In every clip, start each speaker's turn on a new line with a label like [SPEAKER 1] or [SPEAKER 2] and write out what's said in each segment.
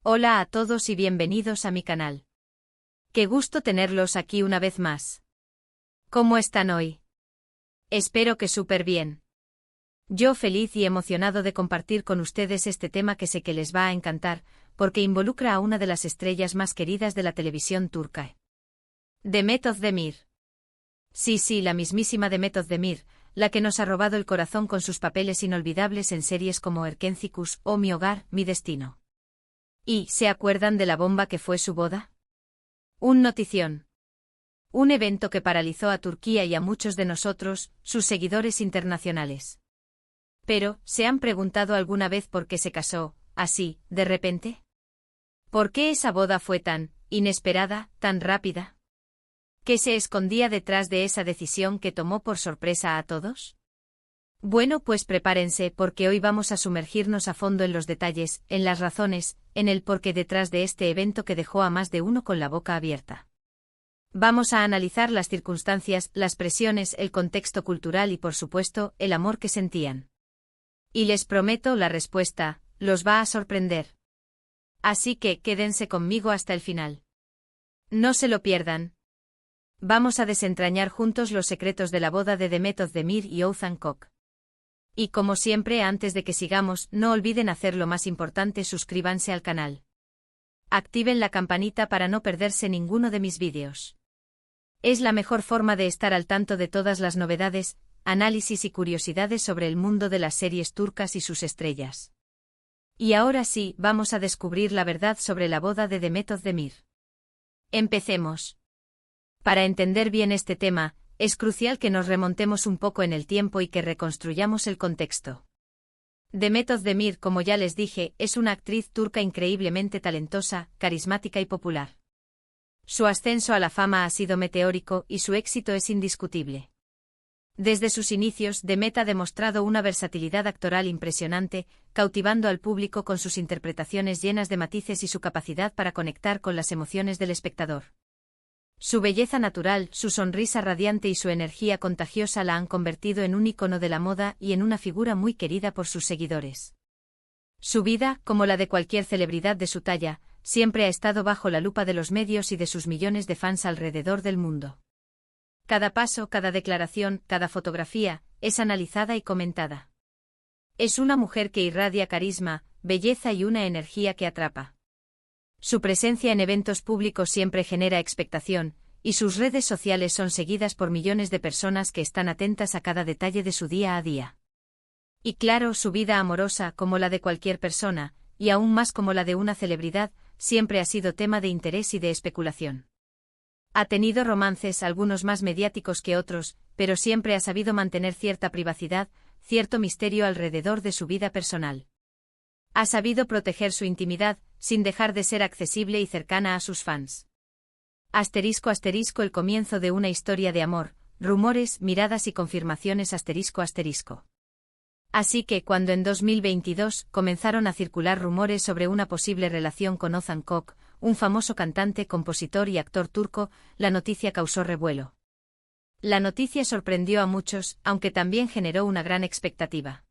[SPEAKER 1] Hola a todos y bienvenidos a mi canal. Qué gusto tenerlos aquí una vez más. ¿Cómo están hoy? Espero que súper bien. Yo feliz y emocionado de compartir con ustedes este tema que sé que les va a encantar, porque involucra a una de las estrellas más queridas de la televisión turca. Demet Özdemir. Sí, la mismísima Demet Özdemir, la que nos ha robado el corazón con sus papeles inolvidables en series como Erkencikus o Mi hogar, mi destino. ¿Y se acuerdan de la bomba que fue su boda? Un notición. Un evento que paralizó a Turquía y a muchos de nosotros, sus seguidores internacionales. Pero, ¿se han preguntado alguna vez por qué se casó, así, de repente? ¿Por qué esa boda fue tan inesperada, tan rápida? ¿Qué se escondía detrás de esa decisión que tomó por sorpresa a todos? Bueno, pues prepárense porque hoy vamos a sumergirnos a fondo en los detalles, en las razones, en el porqué detrás de este evento que dejó a más de uno con la boca abierta. Vamos a analizar las circunstancias, las presiones, el contexto cultural y por supuesto, el amor que sentían. Y les prometo la respuesta, los va a sorprender. Así que quédense conmigo hasta el final. No se lo pierdan. Vamos a desentrañar juntos los secretos de la boda de Demet Özdemir y Oğuzhan Koç. Y como siempre, antes de que sigamos, no olviden hacer lo más importante: suscríbanse al canal. Activen la campanita para no perderse ninguno de mis vídeos. Es la mejor forma de estar al tanto de todas las novedades, análisis y curiosidades sobre el mundo de las series turcas y sus estrellas. Y ahora sí, vamos a descubrir la verdad sobre la boda de Demet Özdemir. Empecemos. Para entender bien este tema, es crucial que nos remontemos un poco en el tiempo y que reconstruyamos el contexto. Demet Özdemir, como ya les dije, es una actriz turca increíblemente talentosa, carismática y popular. Su ascenso a la fama ha sido meteórico y su éxito es indiscutible. Desde sus inicios, Demet ha demostrado una versatilidad actoral impresionante, cautivando al público con sus interpretaciones llenas de matices y su capacidad para conectar con las emociones del espectador. Su belleza natural, su sonrisa radiante y su energía contagiosa la han convertido en un ícono de la moda y en una figura muy querida por sus seguidores. Su vida, como la de cualquier celebridad de su talla, siempre ha estado bajo la lupa de los medios y de sus millones de fans alrededor del mundo. Cada paso, cada declaración, cada fotografía, es analizada y comentada. Es una mujer que irradia carisma, belleza y una energía que atrapa. Su presencia en eventos públicos siempre genera expectación, y sus redes sociales son seguidas por millones de personas que están atentas a cada detalle de su día a día. Y claro, su vida amorosa, como la de cualquier persona, y aún más como la de una celebridad, siempre ha sido tema de interés y de especulación. Ha tenido romances, algunos más mediáticos que otros, pero siempre ha sabido mantener cierta privacidad, cierto misterio alrededor de su vida personal. Ha sabido proteger su intimidad, sin dejar de ser accesible y cercana a sus fans. Asterisco, el comienzo de una historia de amor, rumores, miradas y confirmaciones, asterisco. Así que cuando en 2022 comenzaron a circular rumores sobre una posible relación con Oğuzhan Koç, un famoso cantante, compositor y actor turco, la noticia causó revuelo. La noticia sorprendió a muchos, aunque también generó una gran expectativa.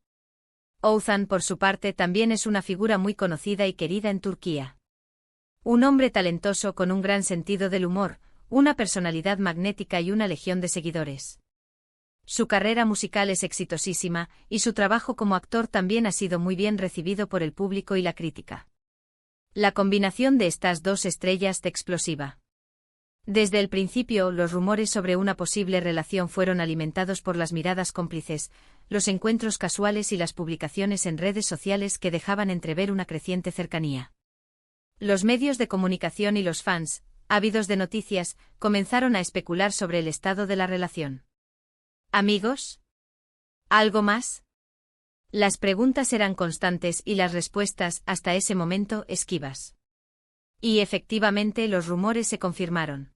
[SPEAKER 1] Oğuzhan, por su parte, también es una figura muy conocida y querida en Turquía. Un hombre talentoso con un gran sentido del humor, una personalidad magnética y una legión de seguidores. Su carrera musical es exitosísima, y su trabajo como actor también ha sido muy bien recibido por el público y la crítica. La combinación de estas dos estrellas es explosiva. Desde el principio, los rumores sobre una posible relación fueron alimentados por las miradas cómplices, los encuentros casuales y las publicaciones en redes sociales que dejaban entrever una creciente cercanía. Los medios de comunicación y los fans, ávidos de noticias, comenzaron a especular sobre el estado de la relación. ¿Amigos? ¿Algo más? Las preguntas eran constantes y las respuestas, hasta ese momento, esquivas. Y efectivamente los rumores se confirmaron.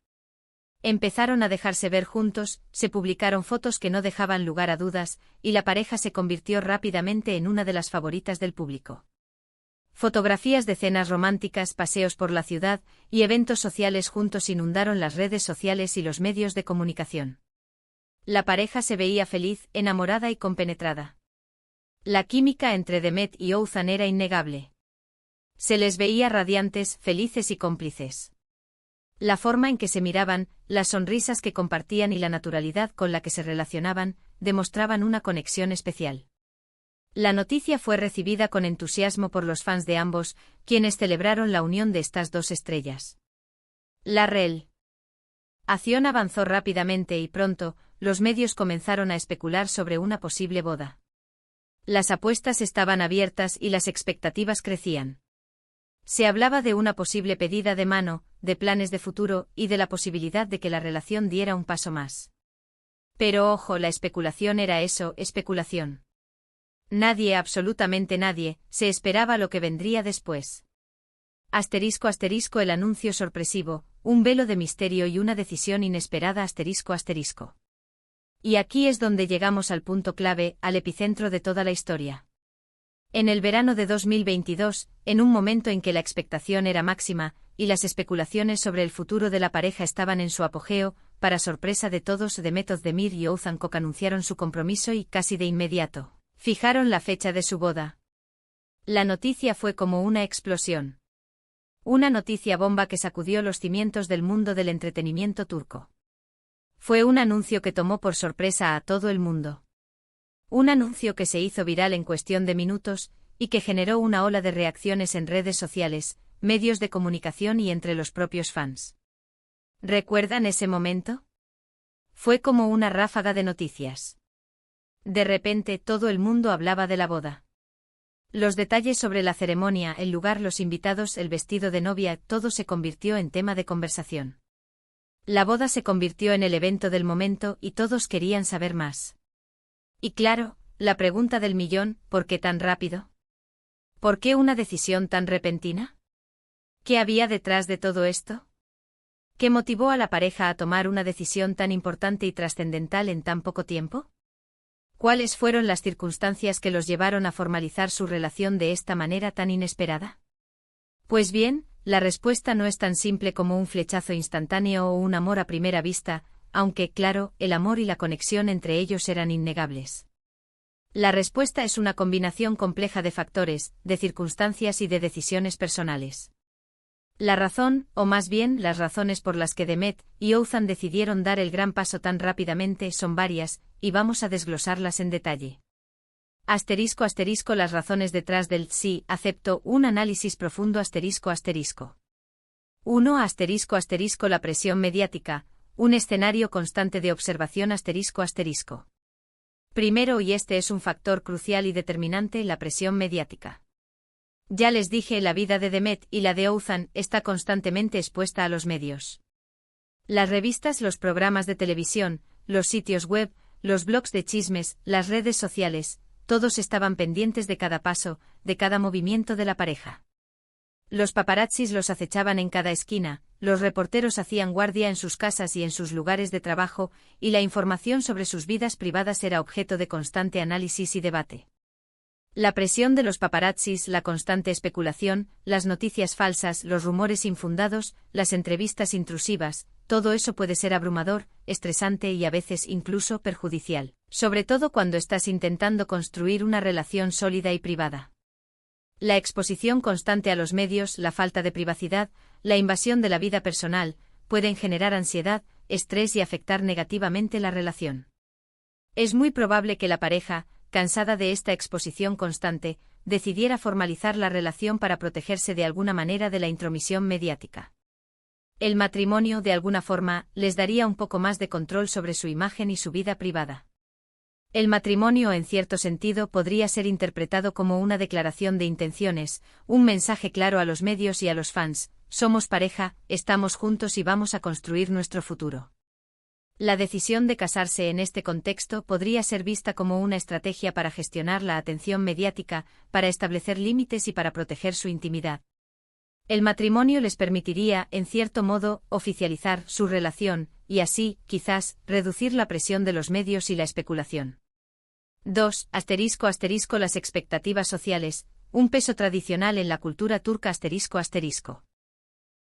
[SPEAKER 1] Empezaron a dejarse ver juntos, se publicaron fotos que no dejaban lugar a dudas, y la pareja se convirtió rápidamente en una de las favoritas del público. Fotografías de cenas románticas, paseos por la ciudad, y eventos sociales juntos inundaron las redes sociales y los medios de comunicación. La pareja se veía feliz, enamorada y compenetrada. La química entre Demet y Oğuzhan era innegable. Se les veía radiantes, felices y cómplices. La forma en que se miraban, las sonrisas que compartían y la naturalidad con la que se relacionaban, demostraban una conexión especial. La noticia fue recibida con entusiasmo por los fans de ambos, quienes celebraron la unión de estas dos estrellas. La relación avanzó rápidamente y pronto, los medios comenzaron a especular sobre una posible boda. Las apuestas estaban abiertas y las expectativas crecían. Se hablaba de una posible pedida de mano, de planes de futuro y de la posibilidad de que la relación diera un paso más. Pero ojo, la especulación era eso, especulación. Nadie, absolutamente nadie, se esperaba lo que vendría después. Asterisco asterisco el anuncio sorpresivo, un velo de misterio y una decisión inesperada asterisco asterisco. Y aquí es donde llegamos al punto clave, al epicentro de toda la historia. En el verano de 2022, en un momento en que la expectación era máxima, y las especulaciones sobre el futuro de la pareja estaban en su apogeo, para sorpresa de todos, Demet Özdemir y Oğuzhan Koç anunciaron su compromiso y, casi de inmediato, fijaron la fecha de su boda. La noticia fue como una explosión. Una noticia bomba que sacudió los cimientos del mundo del entretenimiento turco. Fue un anuncio que tomó por sorpresa a todo el mundo. Un anuncio que se hizo viral en cuestión de minutos, y que generó una ola de reacciones en redes sociales, medios de comunicación y entre los propios fans. ¿Recuerdan ese momento? Fue como una ráfaga de noticias. De repente todo el mundo hablaba de la boda. Los detalles sobre la ceremonia, el lugar, los invitados, el vestido de novia, todo se convirtió en tema de conversación. La boda se convirtió en el evento del momento y todos querían saber más. Y claro, la pregunta del millón, ¿por qué tan rápido? ¿Por qué una decisión tan repentina? ¿Qué había detrás de todo esto? ¿Qué motivó a la pareja a tomar una decisión tan importante y trascendental en tan poco tiempo? ¿Cuáles fueron las circunstancias que los llevaron a formalizar su relación de esta manera tan inesperada? Pues bien, la respuesta no es tan simple como un flechazo instantáneo o un amor a primera vista, aunque, claro, el amor y la conexión entre ellos eran innegables. La respuesta es una combinación compleja de factores, de circunstancias y de decisiones personales. La razón, o más bien las razones por las que Demet y Oğuzhan decidieron dar el gran paso tan rápidamente son varias, y vamos a desglosarlas en detalle. Asterisco asterisco las razones detrás del sí, acepto, un análisis profundo asterisco asterisco. 1 asterisco asterisco la presión mediática, un escenario constante de observación asterisco asterisco. Primero, y este es un factor crucial y determinante, la presión mediática. Ya les dije, la vida de Demet y la de Oğuzhan está constantemente expuesta a los medios. Las revistas, los programas de televisión, los sitios web, los blogs de chismes, las redes sociales, todos estaban pendientes de cada paso, de cada movimiento de la pareja. Los paparazzis los acechaban en cada esquina, los reporteros hacían guardia en sus casas y en sus lugares de trabajo, y la información sobre sus vidas privadas era objeto de constante análisis y debate. La presión de los paparazzis, la constante especulación, las noticias falsas, los rumores infundados, las entrevistas intrusivas, todo eso puede ser abrumador, estresante y a veces incluso perjudicial, sobre todo cuando estás intentando construir una relación sólida y privada. La exposición constante a los medios, la falta de privacidad, la invasión de la vida personal, pueden generar ansiedad, estrés y afectar negativamente la relación. Es muy probable que la pareja, cansada de esta exposición constante, decidiera formalizar la relación para protegerse de alguna manera de la intromisión mediática. El matrimonio, de alguna forma, les daría un poco más de control sobre su imagen y su vida privada. El matrimonio, en cierto sentido, podría ser interpretado como una declaración de intenciones, un mensaje claro a los medios y a los fans: somos pareja, estamos juntos y vamos a construir nuestro futuro. La decisión de casarse en este contexto podría ser vista como una estrategia para gestionar la atención mediática, para establecer límites y para proteger su intimidad. El matrimonio les permitiría, en cierto modo, oficializar su relación, y así, quizás, reducir la presión de los medios y la especulación. 2 asterisco asterisco las expectativas sociales, un peso tradicional en la cultura turca asterisco asterisco.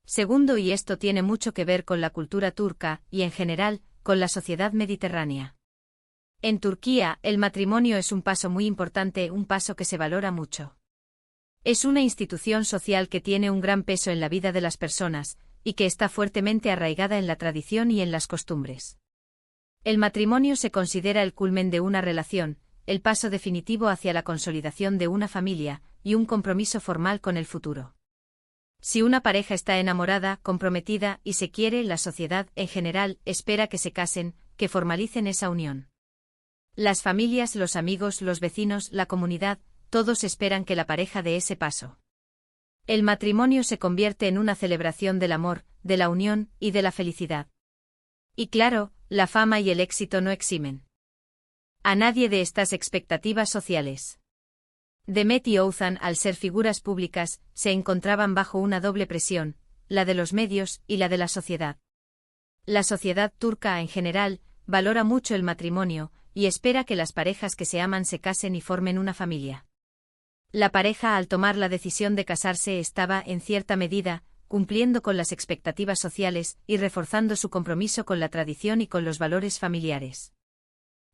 [SPEAKER 1] Segundo, y esto tiene mucho que ver con la cultura turca, y en general, con la sociedad mediterránea. En Turquía, el matrimonio es un paso muy importante, un paso que se valora mucho. Es una institución social que tiene un gran peso en la vida de las personas, y que está fuertemente arraigada en la tradición y en las costumbres. El matrimonio se considera el culmen de una relación, el paso definitivo hacia la consolidación de una familia, y un compromiso formal con el futuro. Si una pareja está enamorada, comprometida y se quiere, la sociedad, en general, espera que se casen, que formalicen esa unión. Las familias, los amigos, los vecinos, la comunidad, todos esperan que la pareja dé ese paso. El matrimonio se convierte en una celebración del amor, de la unión y de la felicidad. Y claro, la fama y el éxito no eximen a nadie de estas expectativas sociales. Demet y Oğuzhan, al ser figuras públicas, se encontraban bajo una doble presión, la de los medios y la de la sociedad. La sociedad turca en general valora mucho el matrimonio y espera que las parejas que se aman se casen y formen una familia. La pareja, al tomar la decisión de casarse, estaba, en cierta medida, cumpliendo con las expectativas sociales y reforzando su compromiso con la tradición y con los valores familiares.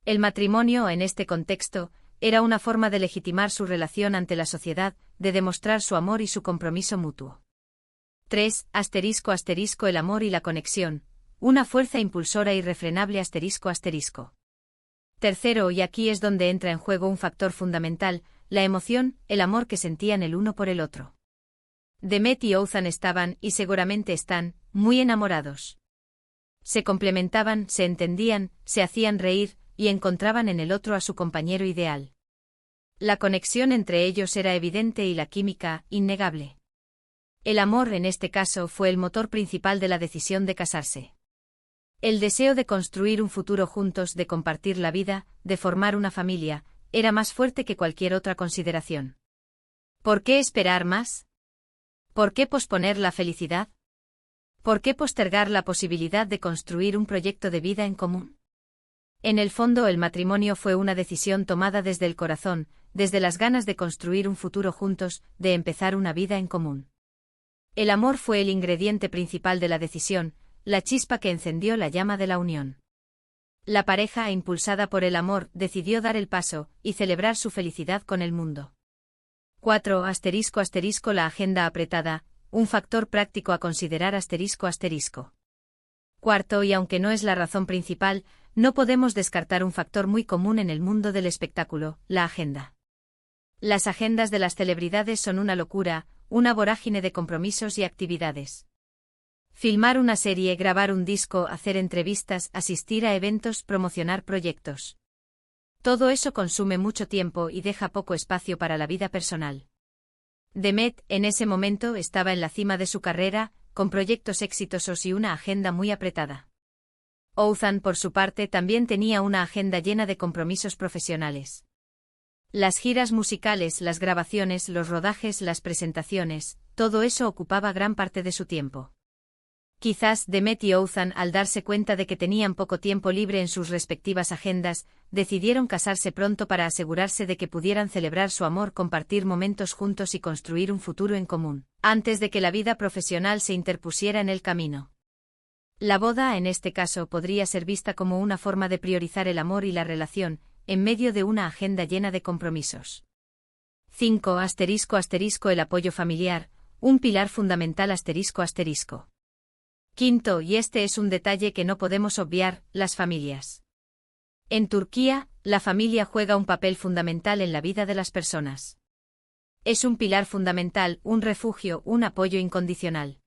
[SPEAKER 1] El matrimonio, en este contexto, era una forma de legitimar su relación ante la sociedad, de demostrar su amor y su compromiso mutuo. 3. El amor y la conexión, una fuerza impulsora irrefrenable. Tercero, y aquí es donde entra en juego un factor fundamental, la emoción, el amor que sentían el uno por el otro. Demet y Oğuzhan estaban, y seguramente están, muy enamorados. Se complementaban, se entendían, se hacían reír, y encontraban en el otro a su compañero ideal. La conexión entre ellos era evidente y la química, innegable. El amor, en este caso, fue el motor principal de la decisión de casarse. El deseo de construir un futuro juntos, de compartir la vida, de formar una familia, era más fuerte que cualquier otra consideración. ¿Por qué esperar más? ¿Por qué posponer la felicidad? ¿Por qué postergar la posibilidad de construir un proyecto de vida en común? En el fondo, el matrimonio fue una decisión tomada desde el corazón, desde las ganas de construir un futuro juntos, de empezar una vida en común. El amor fue el ingrediente principal de la decisión, la chispa que encendió la llama de la unión. La pareja, impulsada por el amor, decidió dar el paso y celebrar su felicidad con el mundo. 4. La agenda apretada, un factor práctico a considerar. Cuarto, y aunque no es la razón principal, no podemos descartar un factor muy común en el mundo del espectáculo, la agenda. Las agendas de las celebridades son una locura, una vorágine de compromisos y actividades. Filmar una serie, grabar un disco, hacer entrevistas, asistir a eventos, promocionar proyectos. Todo eso consume mucho tiempo y deja poco espacio para la vida personal. Demet, en ese momento, estaba en la cima de su carrera, con proyectos exitosos y una agenda muy apretada. Oğuzhan, por su parte, también tenía una agenda llena de compromisos profesionales. Las giras musicales, las grabaciones, los rodajes, las presentaciones, todo eso ocupaba gran parte de su tiempo. Quizás Demet y Oğuzhan, al darse cuenta de que tenían poco tiempo libre en sus respectivas agendas, decidieron casarse pronto para asegurarse de que pudieran celebrar su amor, compartir momentos juntos y construir un futuro en común, antes de que la vida profesional se interpusiera en el camino. La boda, en este caso, podría ser vista como una forma de priorizar el amor y la relación, en medio de una agenda llena de compromisos. 5. El apoyo familiar, un pilar fundamental. Quinto, y este es un detalle que no podemos obviar, las familias. En Turquía, la familia juega un papel fundamental en la vida de las personas. Es un pilar fundamental, un refugio, un apoyo incondicional.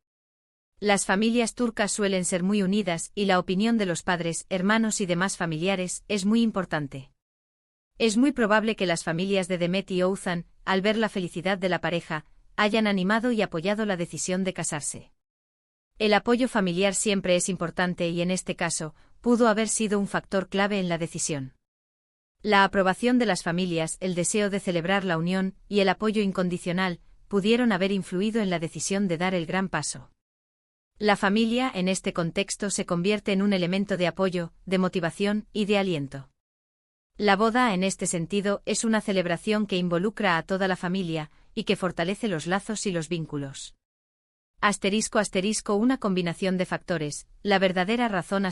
[SPEAKER 1] Las familias turcas suelen ser muy unidas y la opinión de los padres, hermanos y demás familiares es muy importante. Es muy probable que las familias de Demet y Oğuzhan, al ver la felicidad de la pareja, hayan animado y apoyado la decisión de casarse. El apoyo familiar siempre es importante y en este caso, pudo haber sido un factor clave en la decisión. La aprobación de las familias, el deseo de celebrar la unión y el apoyo incondicional pudieron haber influido en la decisión de dar el gran paso. La familia, en este contexto, se convierte en un elemento de apoyo, de motivación y de aliento. La boda, en este sentido, es una celebración que involucra a toda la familia y que fortalece los lazos y los vínculos. Una combinación de factores, la verdadera razón.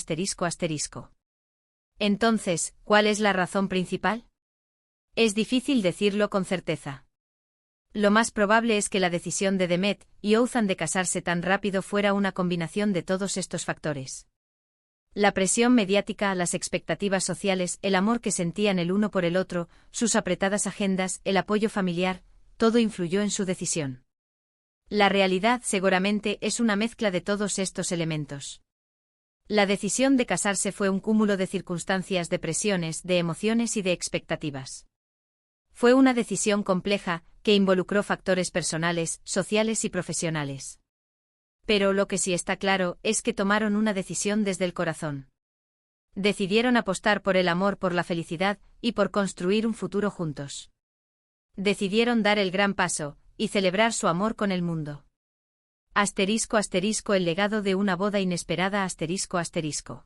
[SPEAKER 1] Entonces, ¿cuál es la razón principal? Es difícil decirlo con certeza. Lo más probable es que la decisión de Demet y Othan de casarse tan rápido fuera una combinación de todos estos factores. La presión mediática, las expectativas sociales, el amor que sentían el uno por el otro, sus apretadas agendas, el apoyo familiar, todo influyó en su decisión. La realidad seguramente es una mezcla de todos estos elementos. La decisión de casarse fue un cúmulo de circunstancias, de presiones, de emociones y de expectativas. Fue una decisión compleja, que involucró factores personales, sociales y profesionales. Pero lo que sí está claro es que tomaron una decisión desde el corazón. Decidieron apostar por el amor, por la felicidad y por construir un futuro juntos. Decidieron dar el gran paso y celebrar su amor con el mundo. Asterisco asterisco el legado de una boda inesperada asterisco asterisco.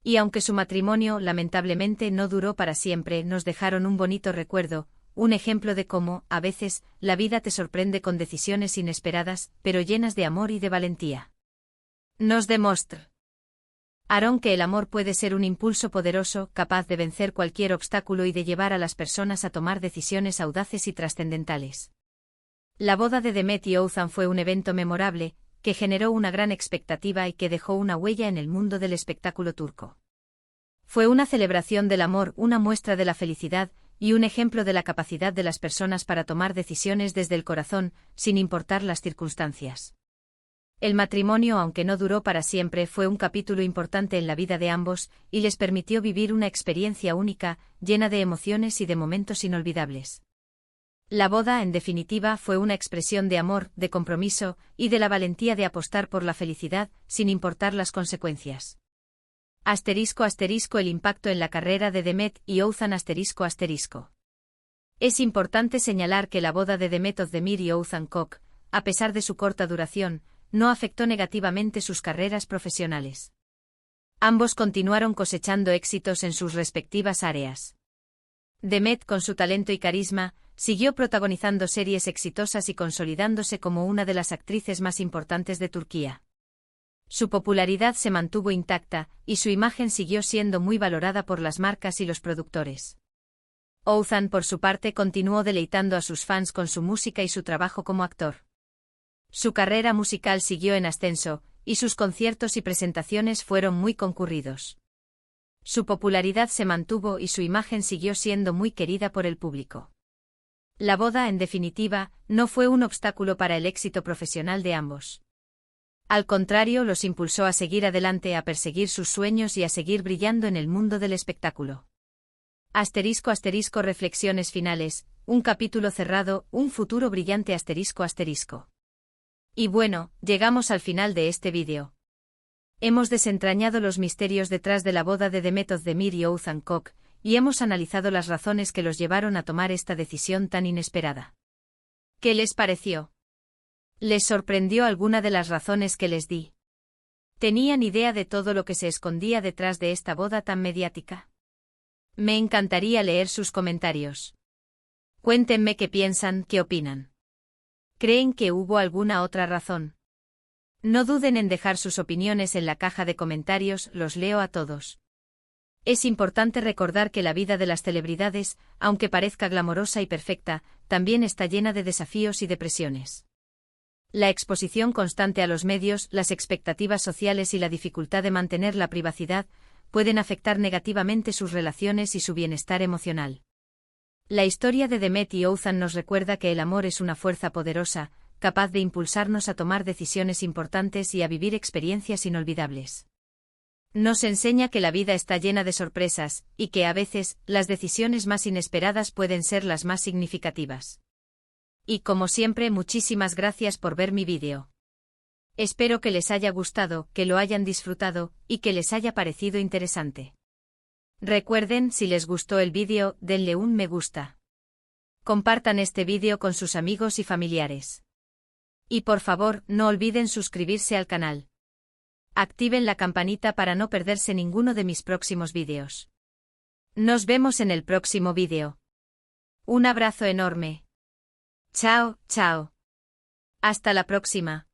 [SPEAKER 1] Y aunque su matrimonio lamentablemente no duró para siempre, nos dejaron un bonito recuerdo, un ejemplo de cómo, a veces, la vida te sorprende con decisiones inesperadas, pero llenas de amor y de valentía. Nos demostraron que el amor puede ser un impulso poderoso, capaz de vencer cualquier obstáculo y de llevar a las personas a tomar decisiones audaces y trascendentales. La boda de Demet y Othan fue un evento memorable, que generó una gran expectativa y que dejó una huella en el mundo del espectáculo turco. Fue una celebración del amor, una muestra de la felicidad, y un ejemplo de la capacidad de las personas para tomar decisiones desde el corazón, sin importar las circunstancias. El matrimonio, aunque no duró para siempre, fue un capítulo importante en la vida de ambos, y les permitió vivir una experiencia única, llena de emociones y de momentos inolvidables. La boda, en definitiva, fue una expresión de amor, de compromiso, y de la valentía de apostar por la felicidad, sin importar las consecuencias. Asterisco asterisco el impacto en la carrera de Demet y Othan asterisco asterisco. Es importante señalar que la boda de Demet Özdemir y Oğuzhan Koç, a pesar de su corta duración, no afectó negativamente sus carreras profesionales. Ambos continuaron cosechando éxitos en sus respectivas áreas. Demet, con su talento y carisma, siguió protagonizando series exitosas y consolidándose como una de las actrices más importantes de Turquía. Su popularidad se mantuvo intacta, y su imagen siguió siendo muy valorada por las marcas y los productores. Oğuzhan, por su parte, continuó deleitando a sus fans con su música y su trabajo como actor. Su carrera musical siguió en ascenso, y sus conciertos y presentaciones fueron muy concurridos. Su popularidad se mantuvo y su imagen siguió siendo muy querida por el público. La boda, en definitiva, no fue un obstáculo para el éxito profesional de ambos. Al contrario, los impulsó a seguir adelante, a perseguir sus sueños y a seguir brillando en el mundo del espectáculo. Asterisco asterisco reflexiones finales, un capítulo cerrado, un futuro brillante asterisco asterisco. Y bueno, llegamos al final de este vídeo. Hemos desentrañado los misterios detrás de la boda de Demet Özdemir y Oğuzhan Koç, y hemos analizado las razones que los llevaron a tomar esta decisión tan inesperada. ¿Qué les pareció? ¿Les sorprendió alguna de las razones que les di? ¿Tenían idea de todo lo que se escondía detrás de esta boda tan mediática? Me encantaría leer sus comentarios. Cuéntenme qué piensan, qué opinan. ¿Creen que hubo alguna otra razón? No duden en dejar sus opiniones en la caja de comentarios, los leo a todos. Es importante recordar que la vida de las celebridades, aunque parezca glamorosa y perfecta, también está llena de desafíos y de presiones. La exposición constante a los medios, las expectativas sociales y la dificultad de mantener la privacidad pueden afectar negativamente sus relaciones y su bienestar emocional. La historia de Demet y Oğuzhan nos recuerda que el amor es una fuerza poderosa, capaz de impulsarnos a tomar decisiones importantes y a vivir experiencias inolvidables. Nos enseña que la vida está llena de sorpresas, y que a veces, las decisiones más inesperadas pueden ser las más significativas. Y como siempre, muchísimas gracias por ver mi vídeo. Espero que les haya gustado, que lo hayan disfrutado, y que les haya parecido interesante. Recuerden, si les gustó el vídeo, denle un me gusta. Compartan este vídeo con sus amigos y familiares. Y por favor, no olviden suscribirse al canal. Activen la campanita para no perderse ninguno de mis próximos vídeos. Nos vemos en el próximo vídeo. Un abrazo enorme. Chao, chao. Hasta la próxima.